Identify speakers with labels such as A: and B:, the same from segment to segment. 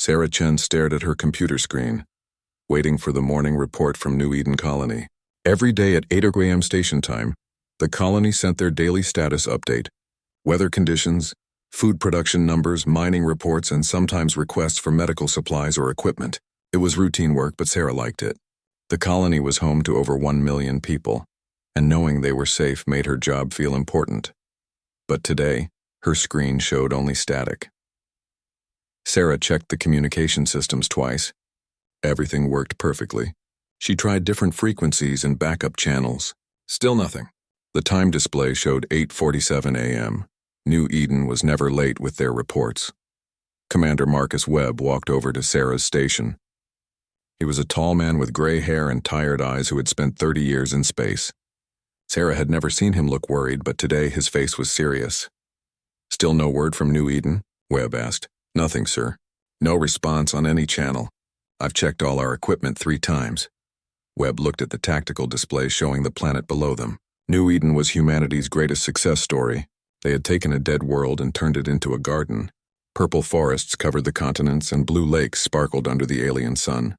A: Sarah Chen stared at her computer screen, waiting for the morning report from New Eden Colony. Every day at 8 a.m. station time, the colony sent their daily status update, weather conditions, food production numbers, mining reports, and sometimes requests for medical supplies or equipment. It was routine work, but Sarah liked it. The colony was home to over 1 million people, and knowing they were safe made her job feel important. But today, her screen showed only static. Sarah checked the communication systems twice. Everything worked perfectly. She tried different frequencies and backup channels. Still nothing. The time display showed 8:47 a.m. New Eden was never late with their reports. Commander Marcus Webb walked over to Sarah's station. He was a tall man with gray hair and tired eyes who had spent 30 years in space. Sarah had never seen him look worried, but today his face was serious. "Still no word from New Eden?" Webb asked. "Nothing, sir. No response on any channel. I've checked all our equipment 3 times. Webb looked at the tactical display showing the planet below them. New Eden was humanity's greatest success story. They had taken a dead world and turned it into a garden. Purple forests covered the continents and blue lakes sparkled under the alien sun.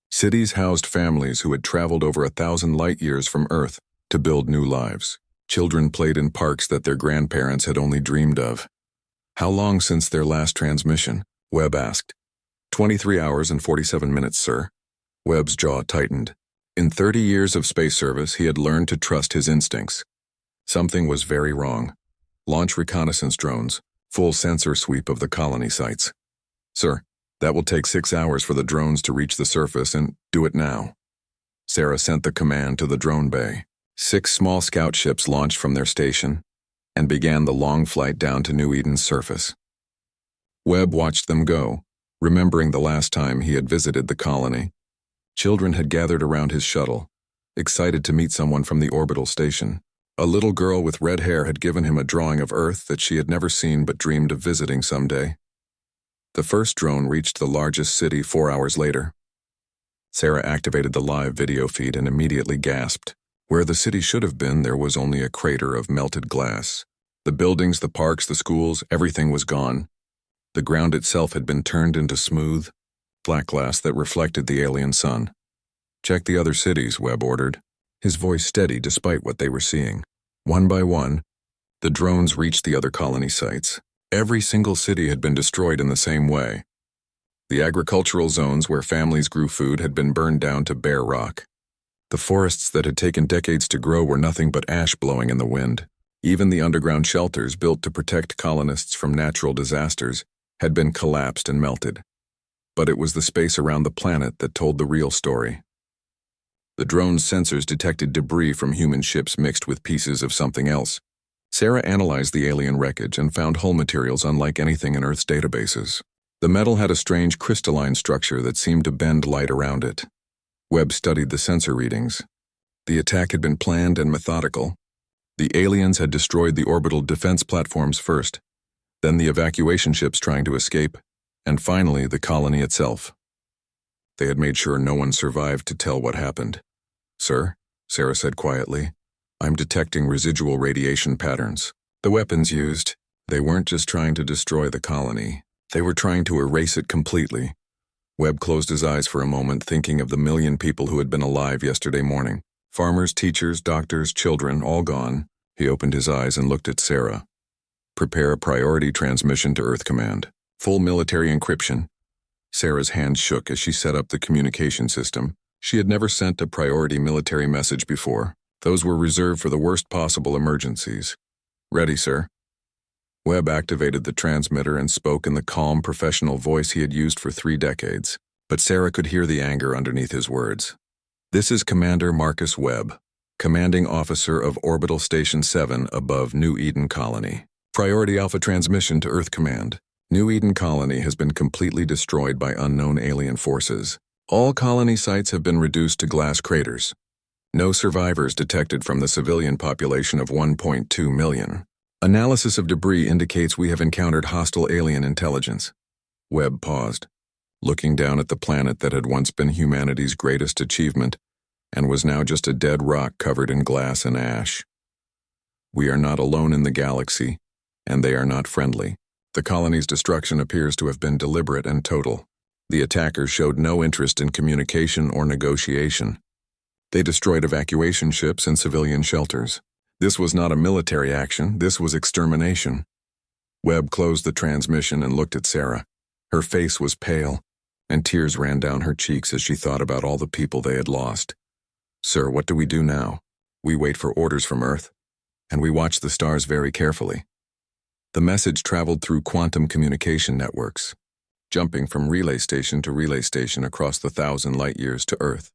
A: Cities housed families who had traveled over 1,000 light years from Earth to build new lives. Children played in parks that their grandparents had only dreamed of. "How long since their last transmission?" Webb asked. 23 hours and 47 minutes, sir." Webb's jaw tightened. In 30 years of space service, he had learned to trust his instincts. Something was very wrong. "Launch reconnaissance drones, full sensor sweep of the colony sites." "Sir, that will take 6 hours for the drones to reach the surface, and do it now." Sarah sent the command to the drone bay. 6 small scout ships launched from their station and began the long flight down to New Eden's surface. Webb watched them go, remembering the last time he had visited the colony. Children had gathered around his shuttle, excited to meet someone from the orbital station. A little girl with red hair had given him a drawing of Earth that she had never seen but dreamed of visiting someday. The first drone reached the largest city 4 hours later. Sarah activated the live video feed and immediately gasped. Where the city should have been, there was only a crater of melted glass. The buildings, the parks, the schools, everything was gone. The ground itself had been turned into smooth, black glass that reflected the alien sun. "Check the other cities," Webb ordered, his voice steady despite what they were seeing. One by one, the drones reached the other colony sites. Every single city had been destroyed in the same way. The agricultural zones where families grew food had been burned down to bare rock. The forests that had taken decades to grow were nothing but ash blowing in the wind. Even the underground shelters built to protect colonists from natural disasters had been collapsed and melted. But it was the space around the planet that told the real story. The drone's sensors detected debris from human ships mixed with pieces of something else. Sarah analyzed the alien wreckage and found hull materials unlike anything in Earth's databases. The metal had a strange crystalline structure that seemed to bend light around it. Webb studied the sensor readings. The attack had been planned and methodical. The aliens had destroyed the orbital defense platforms first, then the evacuation ships trying to escape, and finally the colony itself. They had made sure no one survived to tell what happened. "Sir," Sarah said quietly, "I'm detecting residual radiation patterns. The weapons used, they weren't just trying to destroy the colony. They were trying to erase it completely." Webb closed his eyes for a moment, thinking of the 1,000,000 people who had been alive yesterday morning. Farmers, teachers, doctors, children, all gone. He opened his eyes and looked at Sarah. "Prepare a priority transmission to Earth Command. Full military encryption." Sarah's hand shook as she set up the communication system. She had never sent a priority military message before. Those were reserved for the worst possible emergencies. "Ready, sir." Webb activated the transmitter and spoke in the calm, professional voice he had used for 3 decades. But Sarah could hear the anger underneath his words. "This is Commander Marcus Webb, Commanding Officer of Orbital Station 7 above New Eden Colony. Priority Alpha transmission to Earth Command. New Eden Colony has been completely destroyed by unknown alien forces. All colony sites have been reduced to glass craters. No survivors detected from the civilian population of 1.2 million. Analysis of debris indicates we have encountered hostile alien intelligence." Webb paused, looking down at the planet that had once been humanity's greatest achievement and was now just a dead rock covered in glass and ash. "We are not alone in the galaxy, and they are not friendly. The colony's destruction appears to have been deliberate and total. The attackers showed no interest in communication or negotiation. They destroyed evacuation ships and civilian shelters. This was not a military action, this was extermination. Webb closed the transmission and looked at Sarah. Her face was pale, and tears ran down her cheeks as she thought about all the people they had lost. "Sir, what do we do now? We wait for orders from Earth, and we watch the stars very carefully." The message traveled through quantum communication networks, jumping from relay station to relay station across the 1,000 light-years to Earth.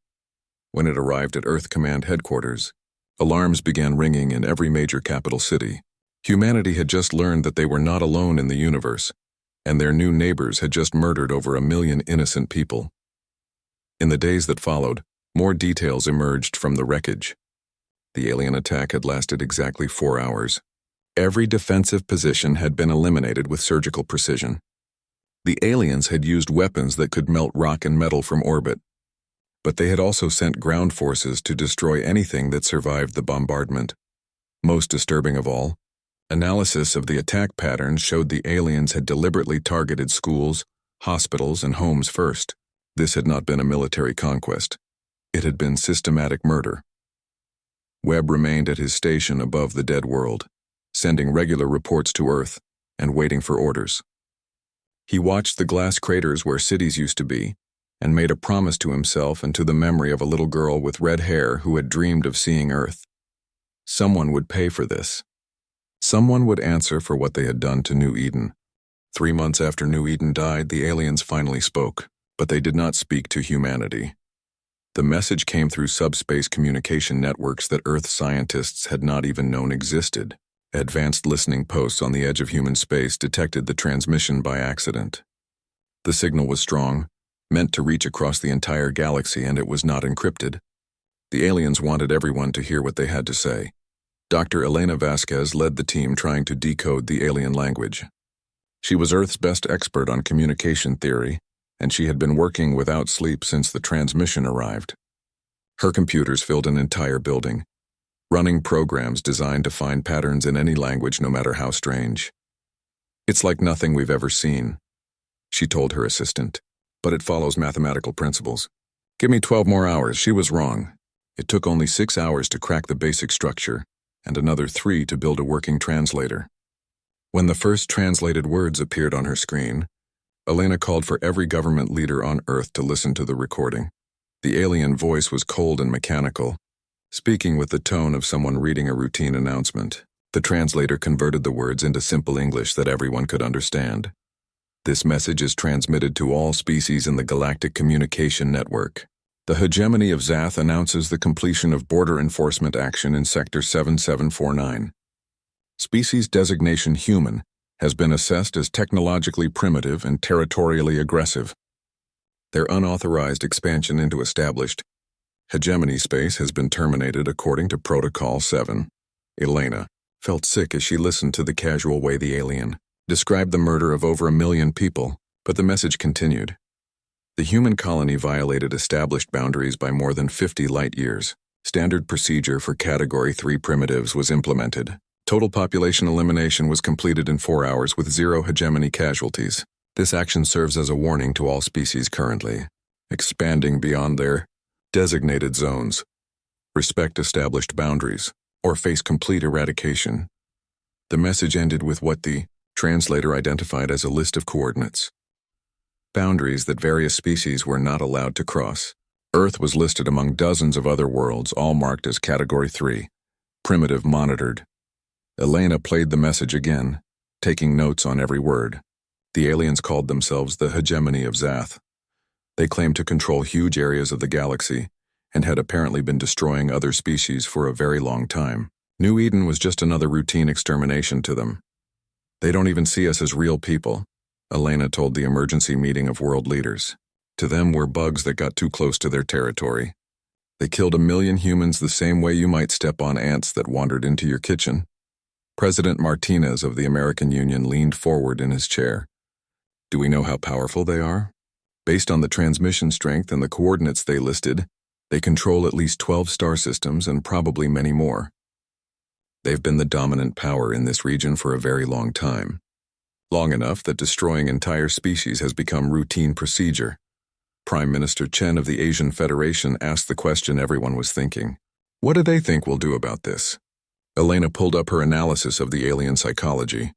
A: When it arrived at Earth Command Headquarters, alarms began ringing in every major capital city. Humanity had just learned that they were not alone in the universe, and their new neighbors had just murdered over 1 million innocent people. In the days that followed, more details emerged from the wreckage. The alien attack had lasted exactly 4 hours. Every defensive position had been eliminated with surgical precision. The aliens had used weapons that could melt rock and metal from orbit, but they had also sent ground forces to destroy anything that survived the bombardment. Most disturbing of all, analysis of the attack patterns showed the aliens had deliberately targeted schools, hospitals, and homes first. This had not been a military conquest. It had been systematic murder. Webb remained at his station above the dead world, sending regular reports to Earth and waiting for orders. He watched the glass craters where cities used to be, and made a promise to himself and to the memory of a little girl with red hair who had dreamed of seeing Earth. Someone would pay for this. Someone would answer for what they had done to New Eden. 3 months after New Eden died, the aliens finally spoke, but they did not speak to humanity. The message came through subspace communication networks that Earth scientists had not even known existed. Advanced listening posts on the edge of human space detected the transmission by accident. The signal was strong, meant to reach across the entire galaxy, and it was not encrypted. The aliens wanted everyone to hear what they had to say. Dr. Elena Vasquez led the team trying to decode the alien language. She was Earth's best expert on communication theory, and she had been working without sleep since the transmission arrived. Her computers filled an entire building, running programs designed to find patterns in any language, no matter how strange. "It's like nothing we've ever seen," she told her assistant, "but it follows mathematical principles. Give me 12 more hours." She was wrong. It took only 6 hours to crack the basic structure, and another 3 to build a working translator. When the first translated words appeared on her screen, Elena called for every government leader on Earth to listen to the recording. The alien voice was cold and mechanical, speaking with the tone of someone reading a routine announcement. The translator converted the words into simple English that everyone could understand. "This message is transmitted to all species in the Galactic Communication Network. The hegemony of Zath announces the completion of border enforcement action in Sector 7749. Species designation human has been assessed as technologically primitive and territorially aggressive. Their unauthorized expansion into established hegemony space has been terminated according to Protocol 7. Elena felt sick as she listened to the casual way the alien described the murder of over 1 million people, but the message continued. The human colony violated established boundaries by more than 50 light-years. Standard procedure for Category 3 primitives was implemented. Total population elimination was completed in 4 hours with 0 hegemony casualties. This action serves as a warning to all species currently expanding beyond their designated zones. Respect established boundaries, or face complete eradication. The message ended with what the translator identified as a list of coordinates. Boundaries that various species were not allowed to cross. Earth was listed among dozens of other worlds, all marked as Category 3, primitive monitored. Elena played the message again, taking notes on every word. The aliens called themselves the hegemony of Zath. They claimed to control huge areas of the galaxy, and had apparently been destroying other species for a very long time. New Eden was just another routine extermination to them. "They don't even see us as real people," Elena told the emergency meeting of world leaders. To them, we're bugs that got too close to their territory. They killed 1 million humans the same way you might step on ants that wandered into your kitchen. President Martinez of the American Union leaned forward in his chair. "Do we know how powerful they are? Based on the transmission strength and the coordinates they listed, they control at least 12 star systems and probably many more. They've been the dominant power in this region for a very long time." long enough that destroying entire species has become routine procedure. Prime Minister Chen of the Asian Federation asked the question everyone was thinking. What do they think we'll do about this? Elena pulled up her analysis of the alien psychology.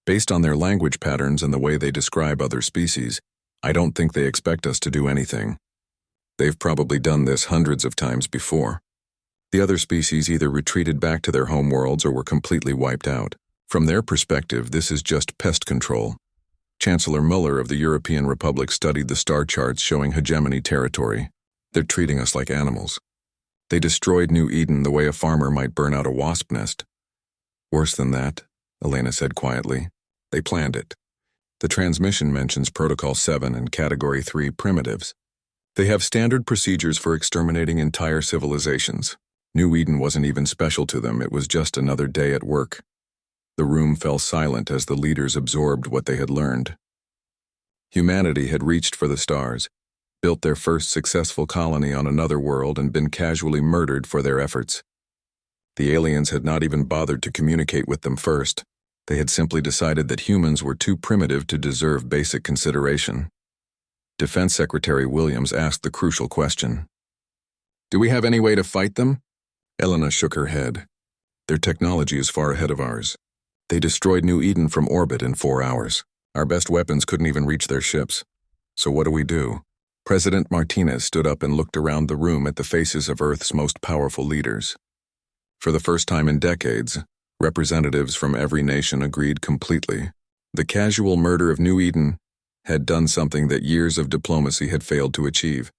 A: Based on their language patterns and the way they describe other species, I don't think they expect us to do anything. They've probably done this hundreds of times before. The other species either retreated back to their home worlds or were completely wiped out. From their perspective, this is just pest control. Chancellor Muller of the European Republic studied the star charts showing hegemony territory. They're treating us like animals. They destroyed New Eden the way a farmer might burn out a wasp nest. Worse than that, Elena said quietly. They planned it. The transmission mentions Protocol 7 and Category 3 primitives. They have standard procedures for exterminating entire civilizations. New Eden wasn't even special to them, it was just another day at work. The room fell silent as the leaders absorbed what they had learned. Humanity had reached for the stars, built their first successful colony on another world, and been casually murdered for their efforts. The aliens had not even bothered to communicate with them first. They had simply decided that humans were too primitive to deserve basic consideration. Defense Secretary Williams asked the crucial question. Do we have any way to fight them? Elena shook her head. Their technology is far ahead of ours. They destroyed New Eden from orbit in 4 hours. Our best weapons couldn't even reach their ships. So what do we do? President Martinez stood up and looked around the room at the faces of Earth's most powerful leaders. For the first time in decades, representatives from every nation agreed completely. The casual murder of New Eden had done something that years of diplomacy had failed to achieve.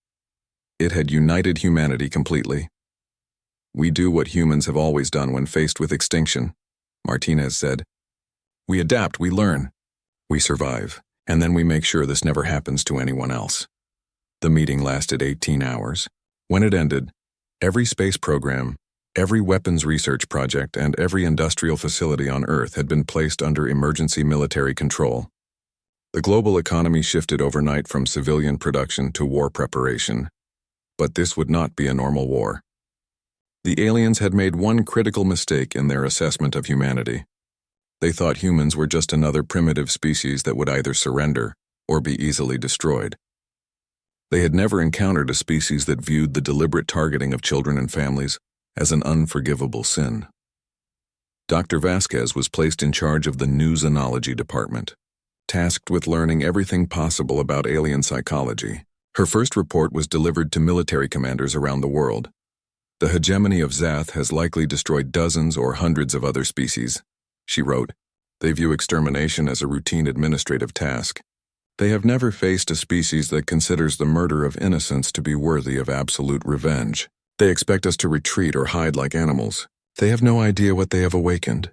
A: It had united humanity completely. We do what humans have always done when faced with extinction, Martinez said. We adapt, we learn, we survive, and then we make sure this never happens to anyone else. The meeting lasted 18 hours. When it ended, every space program, every weapons research project, and every industrial facility on Earth had been placed under emergency military control. The global economy shifted overnight from civilian production to war preparation. But this would not be a normal war. The aliens had made one critical mistake in their assessment of humanity. They thought humans were just another primitive species that would either surrender or be easily destroyed. They had never encountered a species that viewed the deliberate targeting of children and families as an unforgivable sin. Dr. Vasquez was placed in charge of the New Xenology Department, tasked with learning everything possible about alien psychology. Her first report was delivered to military commanders around the world. The hegemony of Zath has likely destroyed dozens or hundreds of other species, she wrote. They view extermination as a routine administrative task. They have never faced a species that considers the murder of innocents to be worthy of absolute revenge. They expect us to retreat or hide like animals. They have no idea what they have awakened.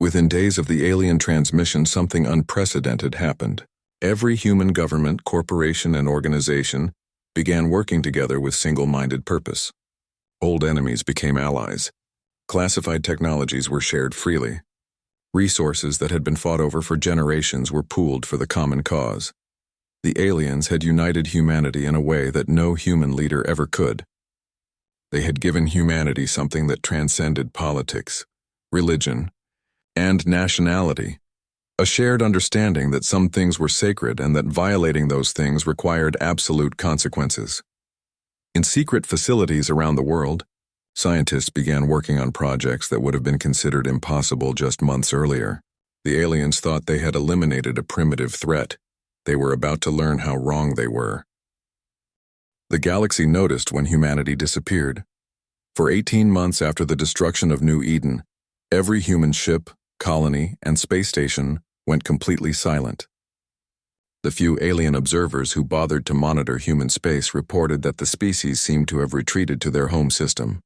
A: Within days of the alien transmission, something unprecedented happened. Every human government, corporation, and organization began working together with single-minded purpose. Old enemies became allies. Classified technologies were shared freely. Resources that had been fought over for generations were pooled for the common cause. The aliens had united humanity in a way that no human leader ever could. They had given humanity something that transcended politics, religion, and nationality. A shared understanding that some things were sacred and that violating those things required absolute consequences. In secret facilities around the world, scientists began working on projects that would have been considered impossible just months earlier. The aliens thought they had eliminated a primitive threat. They were about to learn how wrong they were. The galaxy noticed when humanity disappeared. For 18 months after the destruction of New Eden, every human ship, colony, and space station went completely silent. The few alien observers who bothered to monitor human space reported that the species seemed to have retreated to their home system.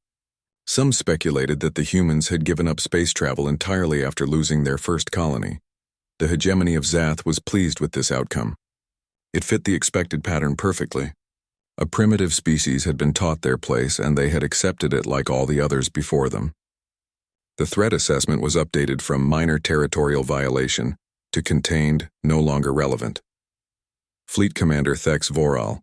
A: Some speculated that the humans had given up space travel entirely after losing their first colony. The hegemony of Zath was pleased with this outcome. It fit the expected pattern perfectly. A primitive species had been taught their place, and they had accepted it like all the others before them. The threat assessment was updated from minor territorial violation to contained, no longer relevant. Fleet Commander Thex Voral,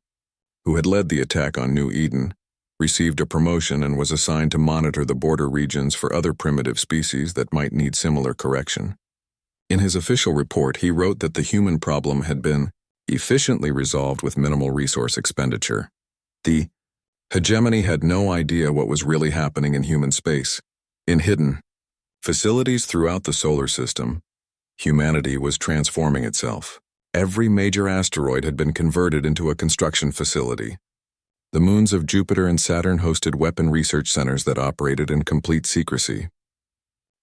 A: who had led the attack on New Eden, received a promotion and was assigned to monitor the border regions for other primitive species that might need similar correction. In his official report, he wrote that the human problem had been efficiently resolved with minimal resource expenditure. The hegemony had no idea what was really happening in human space. In hidden facilities throughout the solar system, humanity was transforming itself. Every major asteroid had been converted into a construction facility. The moons of Jupiter and Saturn hosted weapon research centers that operated in complete secrecy.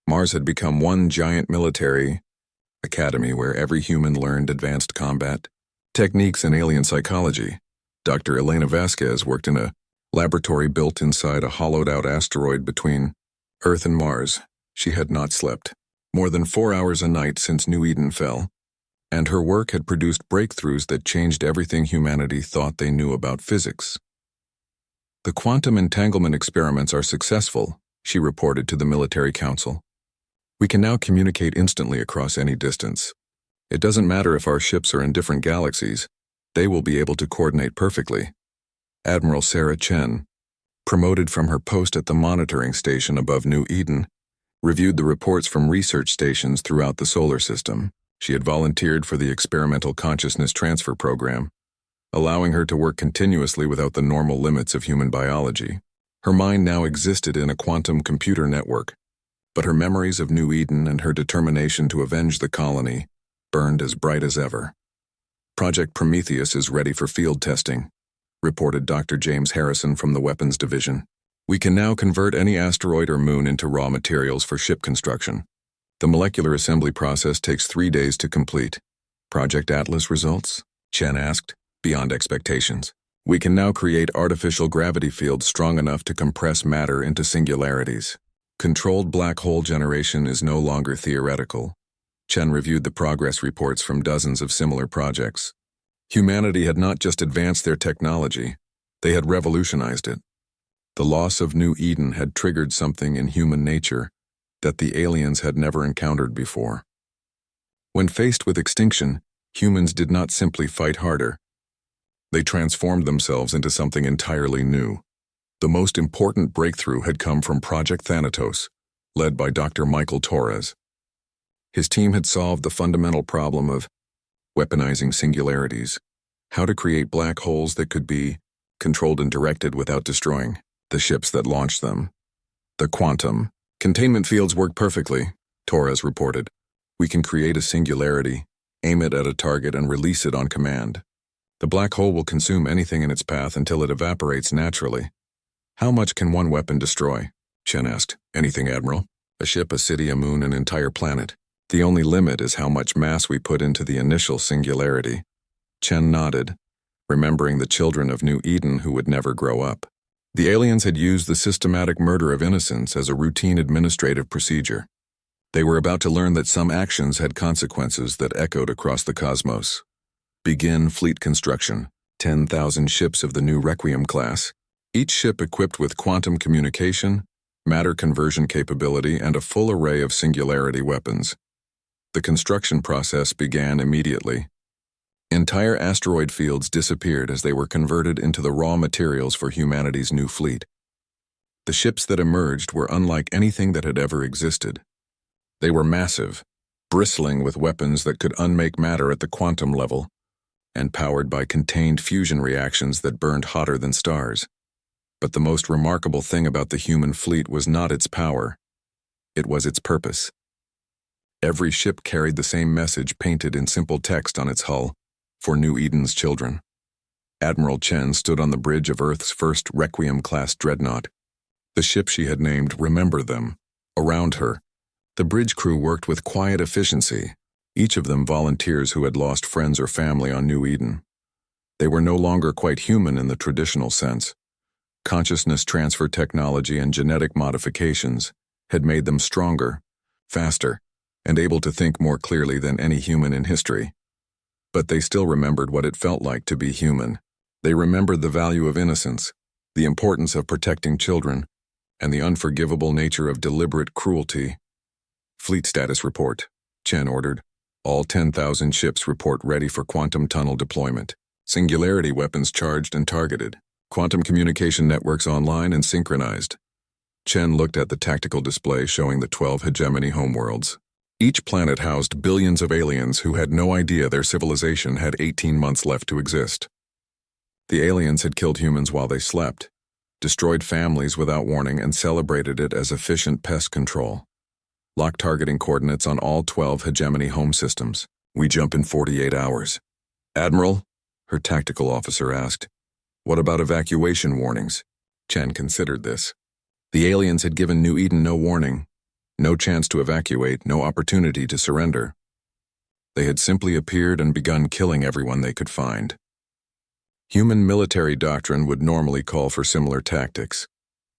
A: Mars had become one giant military academy where every human learned advanced combat techniques and alien psychology. Dr. Elena Vasquez worked in a laboratory built inside a hollowed-out asteroid between Earth and Mars. She had not slept more than 4 hours a night since New Eden fell, and her work had produced breakthroughs that changed everything humanity thought they knew about physics. The quantum entanglement experiments are successful, she reported to the military council. We can now communicate instantly across any distance. It doesn't matter if our ships are in different galaxies, they will be able to coordinate perfectly. Admiral Sarah Chen, promoted from her post at the monitoring station above New Eden, reviewed the reports from research stations throughout the solar system. She had volunteered for the Experimental Consciousness Transfer Program, allowing her to work continuously without the normal limits of human biology. Her mind now existed in a quantum computer network, but her memories of New Eden and her determination to avenge the colony burned as bright as ever. Project Prometheus is ready for field testing, reported Dr. James Harrison from the Weapons Division. We can now convert any asteroid or moon into raw materials for ship construction. The molecular assembly process takes 3 days to complete. Project Atlas results? Chen asked, beyond expectations. We can now create artificial gravity fields strong enough to compress matter into singularities. Controlled black hole generation is no longer theoretical. Chen reviewed the progress reports from dozens of similar projects. Humanity had not just advanced their technology, they had revolutionized it. The loss of New Eden had triggered something in human nature that the aliens had never encountered before. When faced with extinction, humans did not simply fight harder. They transformed themselves into something entirely new. The most important breakthrough had come from Project Thanatos, led by Dr. Michael Torres. His team had solved the fundamental problem of weaponizing singularities, how to create black holes that could be controlled and directed without destroying the ships that launched them. The quantum containment fields work perfectly, Torres reported. We can create a singularity, aim it at a target, and release it on command. The black hole will consume anything in its path until it evaporates naturally. How much can one weapon destroy? Chen asked. Anything, Admiral. A ship, a city, a moon, an entire planet. The only limit is how much mass we put into the initial singularity. Chen nodded, remembering the children of New Eden who would never grow up. The aliens had used the systematic murder of innocents as a routine administrative procedure. They were about to learn that some actions had consequences that echoed across the cosmos. Begin fleet construction. 10,000 ships of the new Requiem class, each ship equipped with quantum communication, matter conversion capability, and a full array of singularity weapons. The construction process began immediately. Entire asteroid fields disappeared as they were converted into the raw materials for humanity's new fleet. The ships that emerged were unlike anything that had ever existed. They were massive, bristling with weapons that could unmake matter at the quantum level, and powered by contained fusion reactions that burned hotter than stars. But the most remarkable thing about the human fleet was not its power. It was its purpose. Every ship carried the same message painted in simple text on its hull, for New Eden's children. Admiral Chen stood on the bridge of Earth's first Requiem-class dreadnought. The ship she had named Remember Them. Around her, the bridge crew worked with quiet efficiency, each of them volunteers who had lost friends or family on New Eden. They were no longer quite human in the traditional sense. Consciousness transfer technology and genetic modifications had made them stronger, faster, and able to think more clearly than any human in history. But they still remembered what it felt like to be human. They remembered the value of innocence, the importance of protecting children, and the unforgivable nature of deliberate cruelty. Fleet status report, Chen ordered. All 10,000 ships report ready for quantum tunnel deployment. Singularity weapons charged and targeted. Quantum communication networks online and synchronized. Chen looked at the tactical display showing the 12 hegemony homeworlds. Each planet housed billions of aliens who had no idea their civilization had 18 months left to exist. The aliens had killed humans while they slept, destroyed families without warning, and celebrated it as efficient pest control. Lock targeting coordinates on all 12 hegemony home systems. We jump in 48 hours. Admiral, her tactical officer asked, what about evacuation warnings? Chen considered this. The aliens had given New Eden no warning, no chance to evacuate, no opportunity to surrender. They had simply appeared and begun killing everyone they could find. Human military doctrine would normally call for similar tactics,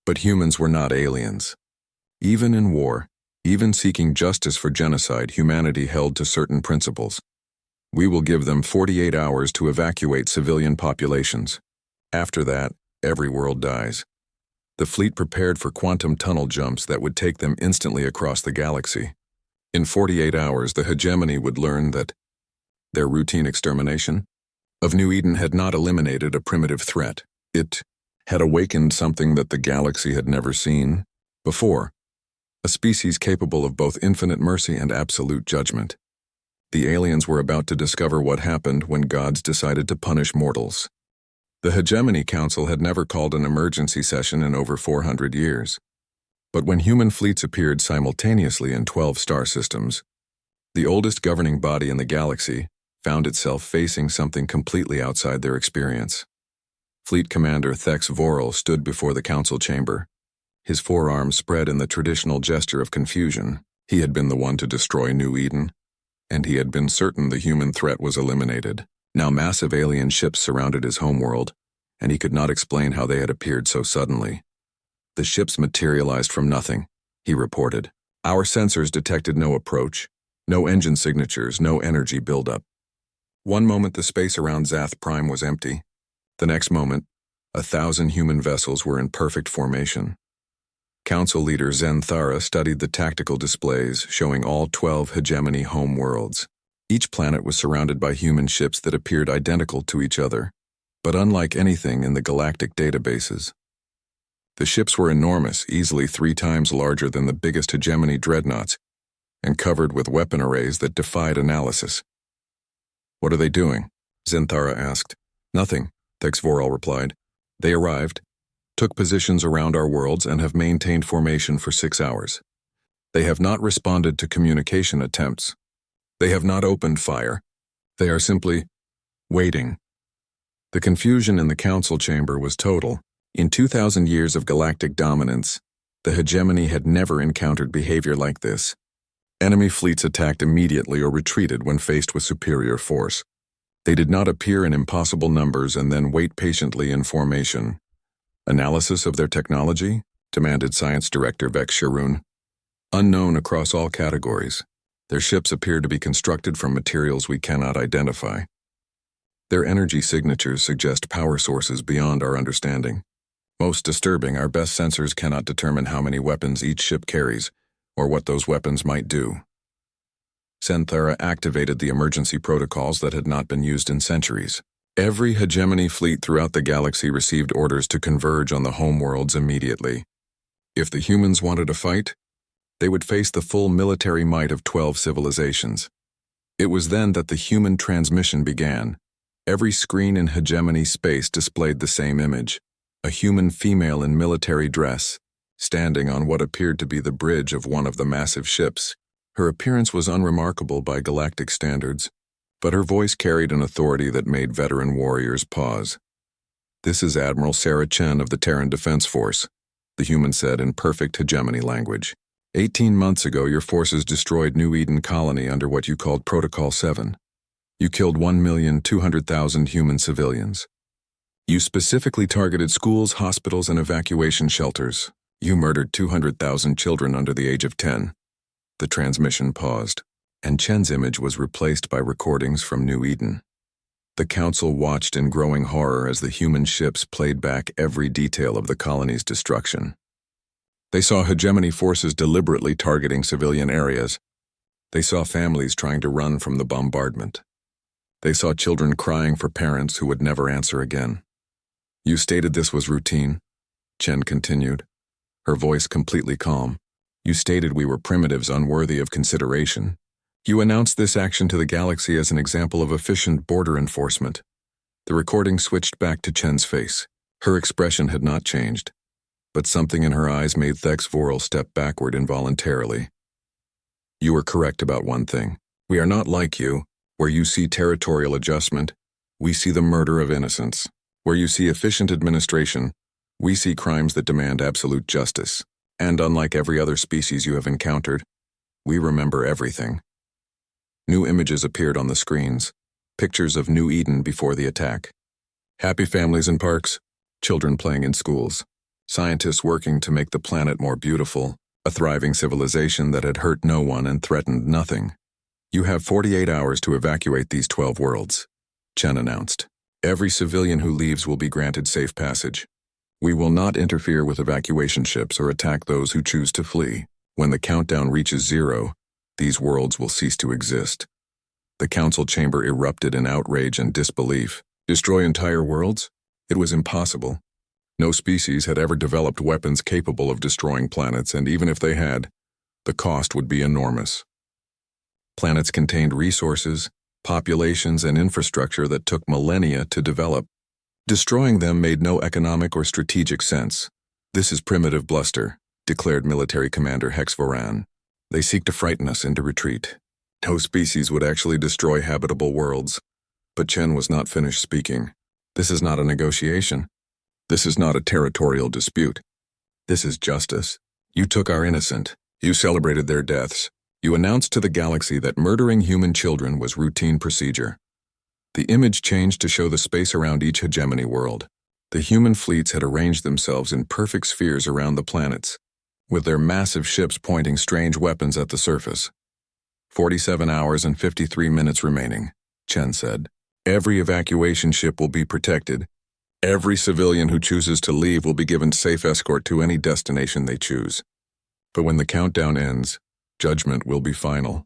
A: but humans were not aliens. Even in war, even seeking justice for genocide, humanity held to certain principles. We will give them 48 hours to evacuate civilian populations. After that, every world dies. The fleet prepared for quantum tunnel jumps that would take them instantly across the galaxy. In 48 hours, the hegemony would learn that their routine extermination of New Eden had not eliminated a primitive threat. It had awakened something that the galaxy had never seen before, a species capable of both infinite mercy and absolute judgment. The aliens were about to discover what happened when gods decided to punish mortals. The Hegemony Council had never called an emergency session in over 400 years. But when human fleets appeared simultaneously in 12 star systems, the oldest governing body in the galaxy found itself facing something completely outside their experience. Fleet Commander Thex Vorel stood before the council chamber, his forearms spread in the traditional gesture of confusion. He had been the one to destroy New Eden, and he had been certain the human threat was eliminated. Now massive alien ships surrounded his homeworld, and he could not explain how they had appeared so suddenly. The ships materialized from nothing, he reported. Our sensors detected no approach, no engine signatures, no energy buildup. One moment the space around Zath Prime was empty. The next moment, 1,000 human vessels were in perfect formation. Council leader Zen Thara studied the tactical displays showing all 12 hegemony home worlds. Each planet was surrounded by human ships that appeared identical to each other, but unlike anything in the galactic databases. The ships were enormous, easily 3 times larger than the biggest hegemony dreadnoughts, and covered with weapon arrays that defied analysis. What are they doing? Zenthara asked. Nothing, Thex Vorel replied. They arrived, took positions around our worlds, and have maintained formation for 6 hours. They have not responded to communication attempts. They have not opened fire. They are simply waiting. The confusion in the council chamber was total. In 2,000 years of galactic dominance, the hegemony had never encountered behavior like this. Enemy fleets attacked immediately or retreated when faced with superior force. They did not appear in impossible numbers and then wait patiently in formation. Analysis of their technology? Demanded Science Director Vex Sharoon. Unknown across all categories. Their ships appear to be constructed from materials we cannot identify. Their energy signatures suggest power sources beyond our understanding. Most disturbing, our best sensors cannot determine how many weapons each ship carries, or what those weapons might do. Zenthara activated the emergency protocols that had not been used in centuries. Every hegemony fleet throughout the galaxy received orders to converge on the homeworlds immediately. If the humans wanted a fight, they would face the full military might of 12 civilizations. It was then that the human transmission began. Every screen in hegemony space displayed the same image, a human female in military dress, standing on what appeared to be the bridge of one of the massive ships. Her appearance was unremarkable by galactic standards, but her voice carried an authority that made veteran warriors pause. This is Admiral Sarah Chen of the Terran Defense Force, the human said in perfect hegemony language. 18 months ago, your forces destroyed New Eden Colony under what you called Protocol 7. You killed 1,200,000 human civilians. You specifically targeted schools, hospitals, and evacuation shelters. You murdered 200,000 children under the age of 10. The transmission paused, and Chen's image was replaced by recordings from New Eden. The council watched in growing horror as the human ships played back every detail of the colony's destruction. They saw hegemony forces deliberately targeting civilian areas. They saw families trying to run from the bombardment. They saw children crying for parents who would never answer again. You stated this was routine, Chen continued, her voice completely calm. You stated we were primitives unworthy of consideration. You announced this action to the galaxy as an example of efficient border enforcement. The recording switched back to Chen's face. Her expression had not changed, but something in her eyes made Thex Vorel step backward involuntarily. You were correct about one thing. We are not like you. Where you see territorial adjustment, we see the murder of innocents. Where you see efficient administration, we see crimes that demand absolute justice. And unlike every other species you have encountered, we remember everything. New images appeared on the screens, pictures of New Eden before the attack. Happy families in parks, children playing in schools, scientists working to make the planet more beautiful, a thriving civilization that had hurt no one and threatened nothing. You have 48 hours to evacuate these 12 worlds, Chen announced. Every civilian who leaves will be granted safe passage. We will not interfere with evacuation ships or attack those who choose to flee. When the countdown reaches 0, these worlds will cease to exist. The council chamber erupted in outrage and disbelief. Destroy entire worlds? It was impossible. No species had ever developed weapons capable of destroying planets, and even if they had, the cost would be enormous. Planets contained resources, populations, and infrastructure that took millennia to develop. Destroying them made no economic or strategic sense. This is primitive bluster, declared military commander Hex Voran. They seek to frighten us into retreat. No species would actually destroy habitable worlds. But Chen was not finished speaking. This is not a negotiation. This is not a territorial dispute. This is justice. You took our innocent. You celebrated their deaths. You announced to the galaxy that murdering human children was routine procedure. The image changed to show the space around each hegemony world. The human fleets had arranged themselves in perfect spheres around the planets, with their massive ships pointing strange weapons at the surface. 47 hours and 53 minutes remaining, Chen said. Every evacuation ship will be protected. Every civilian who chooses to leave will be given safe escort to any destination they choose. But when the countdown ends, judgment will be final.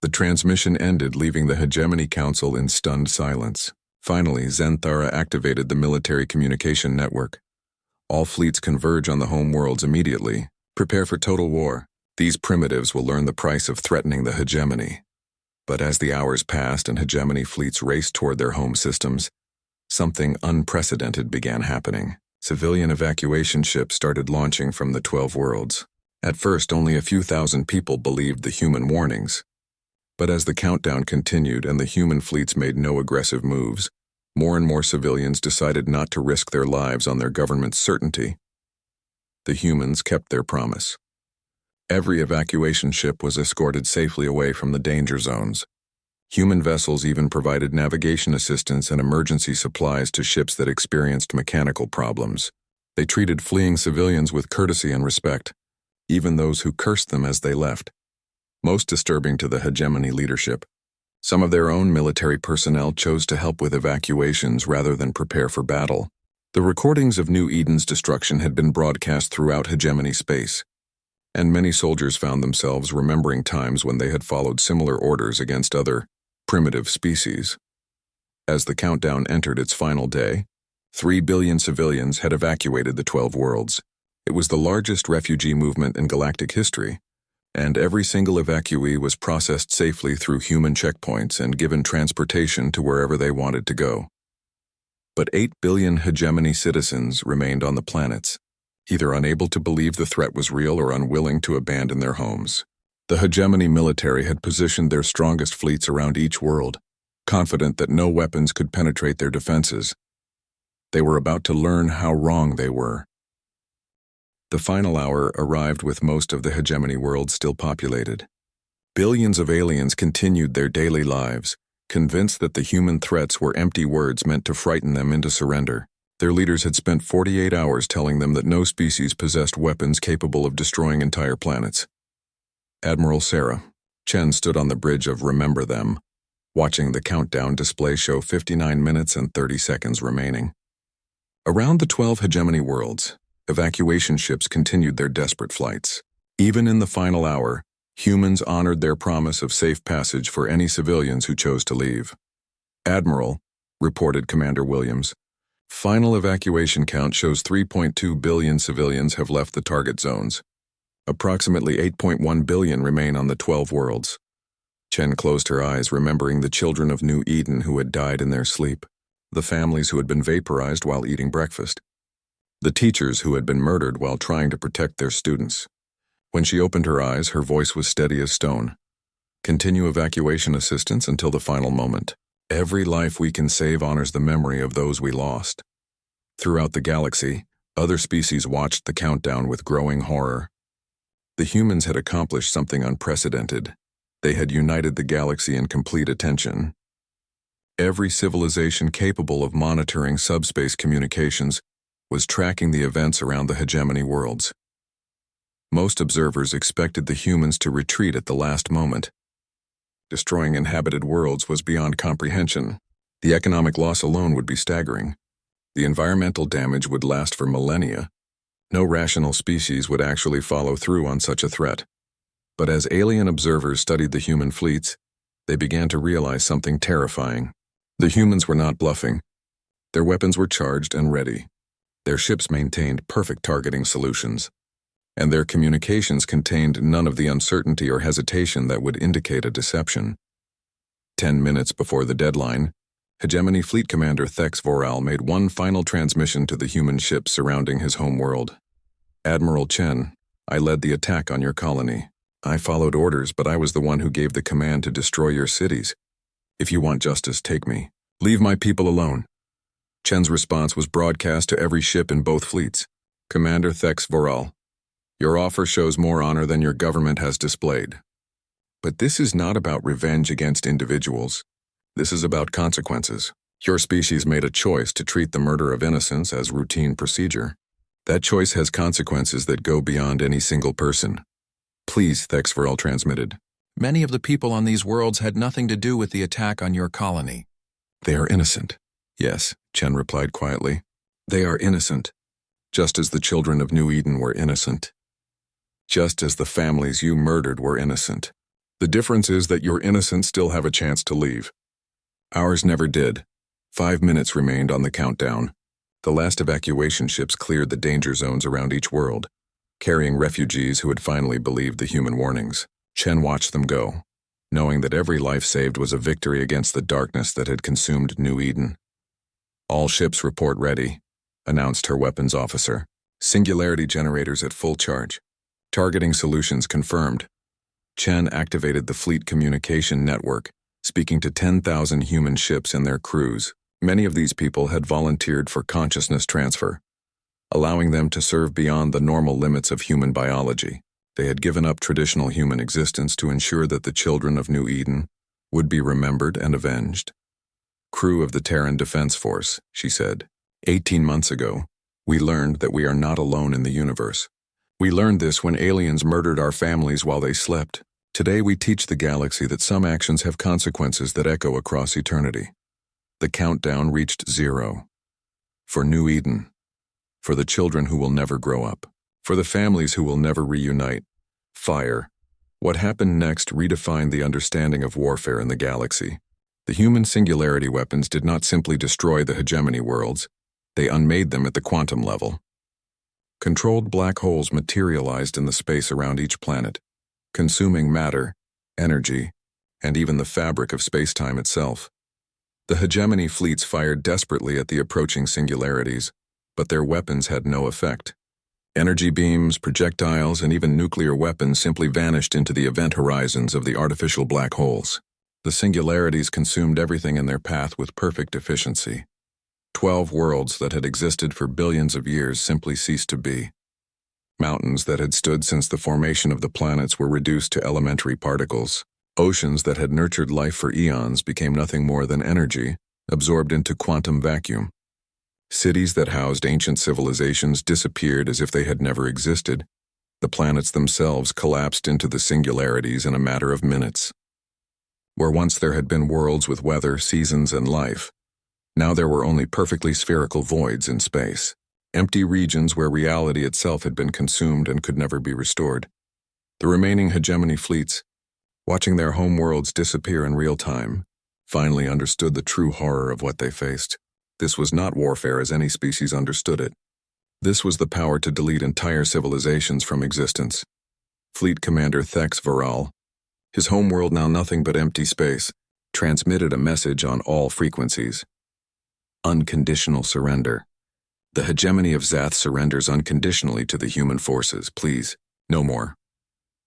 A: The transmission ended, leaving the Hegemony Council in stunned silence. Finally, Zenthara activated the military communication network. All fleets converge on the home worlds immediately. Prepare for total war. These primitives will learn the price of threatening the hegemony. But as the hours passed and hegemony fleets raced toward their home systems, something unprecedented began happening. Civilian evacuation ships started launching from the 12 worlds. At first, only a few thousand people believed the human warnings. But as the countdown continued and the human fleets made no aggressive moves, more and more civilians decided not to risk their lives on their government's certainty. The humans kept their promise. Every evacuation ship was escorted safely away from the danger zones. Human vessels even provided navigation assistance and emergency supplies to ships that experienced mechanical problems. They treated fleeing civilians with courtesy and respect, even those who cursed them as they left. Most disturbing to the hegemony leadership, some of their own military personnel chose to help with evacuations rather than prepare for battle. The recordings of New Eden's destruction had been broadcast throughout hegemony space, and many soldiers found themselves remembering times when they had followed similar orders against other primitive species. As the countdown entered its final day, 3 billion civilians had evacuated the 12 worlds. It was the largest refugee movement in galactic history, and every single evacuee was processed safely through human checkpoints and given transportation to wherever they wanted to go. But 8 billion hegemony citizens remained on the planets, either unable to believe the threat was real or unwilling to abandon their homes. The hegemony military had positioned their strongest fleets around each world, confident that no weapons could penetrate their defenses. They were about to learn how wrong they were. The final hour arrived with most of the hegemony world still populated. Billions of aliens continued their daily lives, convinced that the human threats were empty words meant to frighten them into surrender. Their leaders had spent 48 hours telling them that no species possessed weapons capable of destroying entire planets. Admiral Sarah, Chen stood on the bridge of Remember Them, watching the countdown display show 59 minutes and 30 seconds remaining. Around the 12 hegemony worlds, evacuation ships continued their desperate flights. Even in the final hour, humans honored their promise of safe passage for any civilians who chose to leave. Admiral, reported Commander Williams, final evacuation count shows 3.2 billion civilians have left the target zones. Approximately 8.1 billion remain on the 12 worlds. Chen closed her eyes, remembering the children of New Eden who had died in their sleep, the families who had been vaporized while eating breakfast, the teachers who had been murdered while trying to protect their students. When she opened her eyes, her voice was steady as stone. Continue evacuation assistance until the final moment. Every life we can save honors the memory of those we lost. Throughout the galaxy, other species watched the countdown with growing horror. The humans had accomplished something unprecedented. They had united the galaxy in complete attention. Every civilization capable of monitoring subspace communications was tracking the events around the hegemony worlds. Most observers expected the humans to retreat at the last moment. Destroying inhabited worlds was beyond comprehension. The economic loss alone would be staggering. The environmental damage would last for millennia. No rational species would actually follow through on such a threat. But as alien observers studied the human fleets, they began to realize something terrifying. The humans were not bluffing. Their weapons were charged and ready. Their ships maintained perfect targeting solutions. And their communications contained none of the uncertainty or hesitation that would indicate a deception. 10 minutes before the deadline, Hegemony Fleet Commander Thex Voral made one final transmission to the human ships surrounding his home world. Admiral Chen, I led the attack on your colony. I followed orders, but I was the one who gave the command to destroy your cities. If you want justice, take me. Leave my people alone. Chen's response was broadcast to every ship in both fleets. Commander Thex Voral, your offer shows more honor than your government has displayed. But this is not about revenge against individuals. This is about consequences. Your species made a choice to treat the murder of innocents as routine procedure. That choice has consequences that go beyond any single person. Please, Thex Voral transmitted.
B: Many of the people on these worlds had nothing to do with the attack on your colony.
A: They are innocent. Yes, Chen replied quietly. They are innocent, just as the children of New Eden were innocent. Just as the families you murdered were innocent. The difference is that your innocents still have a chance to leave. Ours never did. 5 minutes remained on the countdown. The last evacuation ships cleared the danger zones around each world, carrying refugees who had finally believed the human warnings. Chen watched them go, knowing that every life saved was a victory against the darkness that had consumed New Eden. All ships report ready, announced her weapons officer. Singularity generators at full charge. Targeting solutions confirmed. Chen activated the fleet communication network, speaking to 10,000 human ships and their crews. Many of these people had volunteered for consciousness transfer, allowing them to serve beyond the normal limits of human biology. They had given up traditional human existence to ensure that the children of New Eden would be remembered and avenged. Crew of the Terran Defense Force, she said. 18 months ago, we learned that we are not alone in the universe. We learned this when aliens murdered our families while they slept. Today we teach the galaxy that some actions have consequences that echo across eternity. The countdown reached 0. For New Eden. For the children who will never grow up. For the families who will never reunite. Fire. What happened next redefined the understanding of warfare in the galaxy. The human singularity weapons did not simply destroy the hegemony worlds, they unmade them at the quantum level. Controlled black holes materialized in the space around each planet, consuming matter, energy, and even the fabric of space-time itself. The hegemony fleets fired desperately at the approaching singularities, but their weapons had no effect. Energy beams, projectiles, and even nuclear weapons simply vanished into the event horizons of the artificial black holes. The singularities consumed everything in their path with perfect efficiency. 12 worlds that had existed for billions of years simply ceased to be. Mountains that had stood since the formation of the planets were reduced to elementary particles. Oceans that had nurtured life for eons became nothing more than energy, absorbed into quantum vacuum. Cities that housed ancient civilizations disappeared as if they had never existed. The planets themselves collapsed into the singularities in a matter of minutes. Where once there had been worlds with weather, seasons, and life, now there were only perfectly spherical voids in space, empty regions where reality itself had been consumed and could never be restored. The remaining hegemony fleets, watching their home worlds disappear in real time, finally understood the true horror of what they faced. This was not warfare as any species understood it. This was the power to delete entire civilizations from existence. Fleet Commander Thex Varal, his homeworld now nothing but empty space, transmitted a message on all frequencies. Unconditional surrender. The hegemony of Zath surrenders unconditionally to the human forces, please, no more.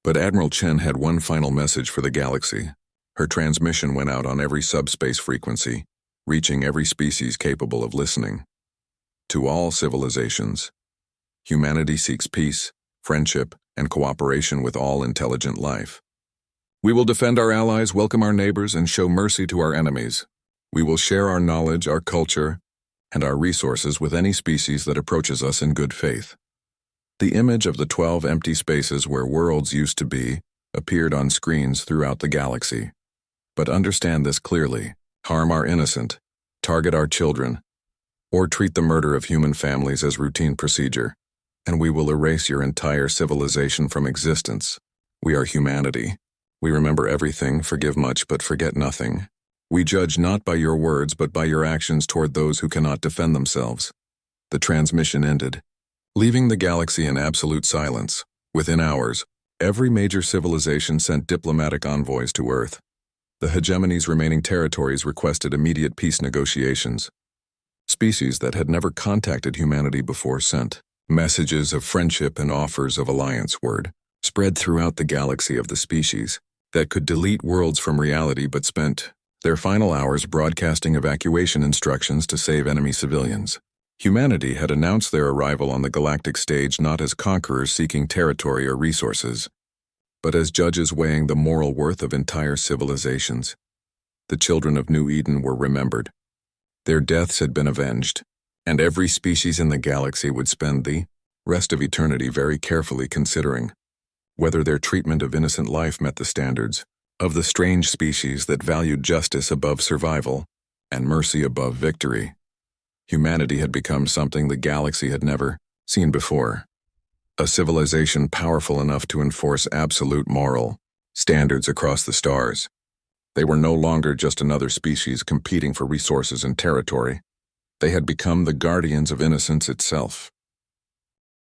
A: But Admiral Chen had one final message for the galaxy. Her transmission went out on every subspace frequency, reaching every species capable of listening. To all civilizations, humanity seeks peace, friendship, and cooperation with all intelligent life. We will defend our allies, welcome our neighbors, and show mercy to our enemies. We will share our knowledge, our culture, and our resources with any species that approaches us in good faith. The image of the 12 empty spaces where worlds used to be appeared on screens throughout the galaxy. But understand this clearly: harm our innocent, target our children, or treat the murder of human families as routine procedure, and we will erase your entire civilization from existence. We are humanity. We remember everything, forgive much, but forget nothing. We judge not by your words, but by your actions toward those who cannot defend themselves. The transmission ended, leaving the galaxy in absolute silence. Within hours, every major civilization sent diplomatic envoys to Earth. The hegemony's remaining territories requested immediate peace negotiations. Species that had never contacted humanity before sent messages of friendship and offers of alliance. Word spread throughout the galaxy of the species that could delete worlds from reality but spent their final hours broadcasting evacuation instructions to save enemy civilians. Humanity had announced their arrival on the galactic stage not as conquerors seeking territory or resources, but as judges weighing the moral worth of entire civilizations. The children of New Eden were remembered. Their deaths had been avenged, and every species in the galaxy would spend the rest of eternity very carefully considering whether their treatment of innocent life met the standards of the strange species that valued justice above survival and mercy above victory. Humanity had become something the galaxy had never seen before. A civilization powerful enough to enforce absolute moral standards across the stars. They were no longer just another species competing for resources and territory. They had become the guardians of innocence itself.